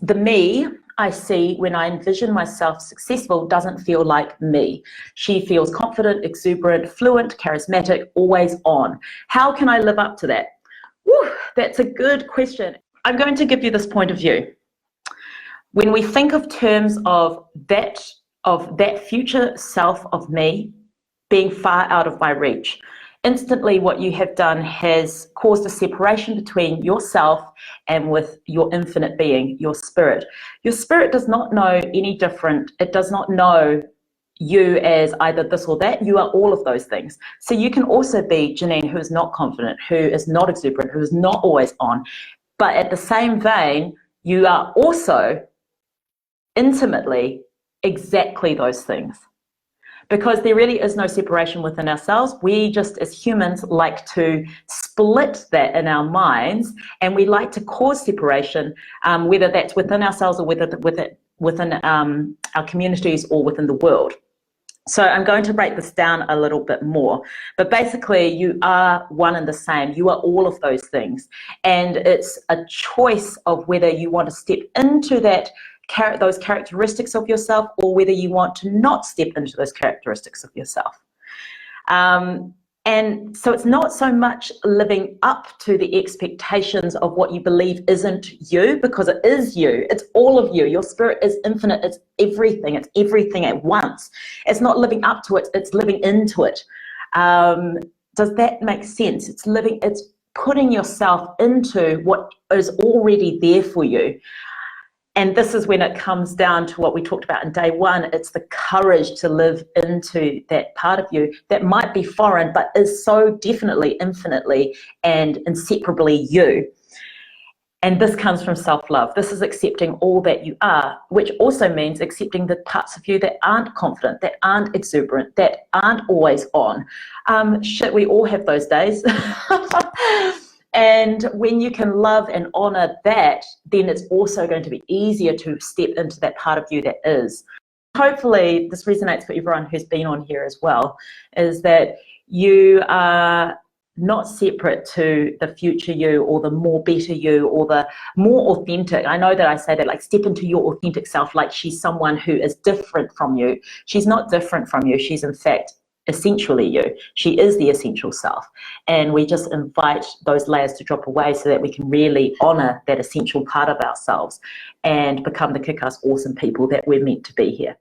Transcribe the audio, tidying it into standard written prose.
the me I see when I envision myself successful doesn't feel like me. She feels confident, exuberant, fluent, charismatic, always on. How can I live up to that? Whew, that's a good question. I'm going to give you this point of view. When we think of terms of that future self of me being far out of my reach, instantly what you have done has caused a separation between yourself and with your infinite being, your spirit. Your spirit does not know any different. It does not know you as either this or that. You are all of those things. So you can also be Janine, who is not confident, who is not exuberant, who is not always on. But at the same vein, you are also intimately exactly those things. Because there really is no separation within ourselves. We just, as humans, like to split that in our minds, and we like to cause separation, whether that's within ourselves or within our communities or within the world. So I'm going to break this down a little bit more. But basically, you are one and the same. You are all of those things. And it's a choice of whether you want to step into those characteristics of yourself, or whether you want to not step into those characteristics of yourself. And so it's not so much living up to the expectations of what you believe isn't you, because it is you. It's all of you. Your spirit is infinite. It's everything. It's everything at once. It's not living up to it. It's living into it. Does that make sense? It's putting yourself into what is already there for you. And this is when it comes down to what we talked about in day one. It's the courage to live into that part of you that might be foreign, but is so definitely, infinitely, and inseparably you. And this comes from self-love. This is accepting all that you are, which also means accepting the parts of you that aren't confident, that aren't exuberant, that aren't always on. Shit, we all have those days. And when you can love and honor that, then it's also going to be easier to step into that part of you that is. Hopefully this resonates for everyone who's been on here as well, is that you are not separate to the future you, or the more better you, or the more authentic. I know that I say that, like, step into your authentic self, like she's someone who is different from you. She's not different from you. She's in fact essentially you. She is the essential self, and we just invite those layers to drop away so that we can really honor that essential part of ourselves and become the kick-ass awesome people that we're meant to be here.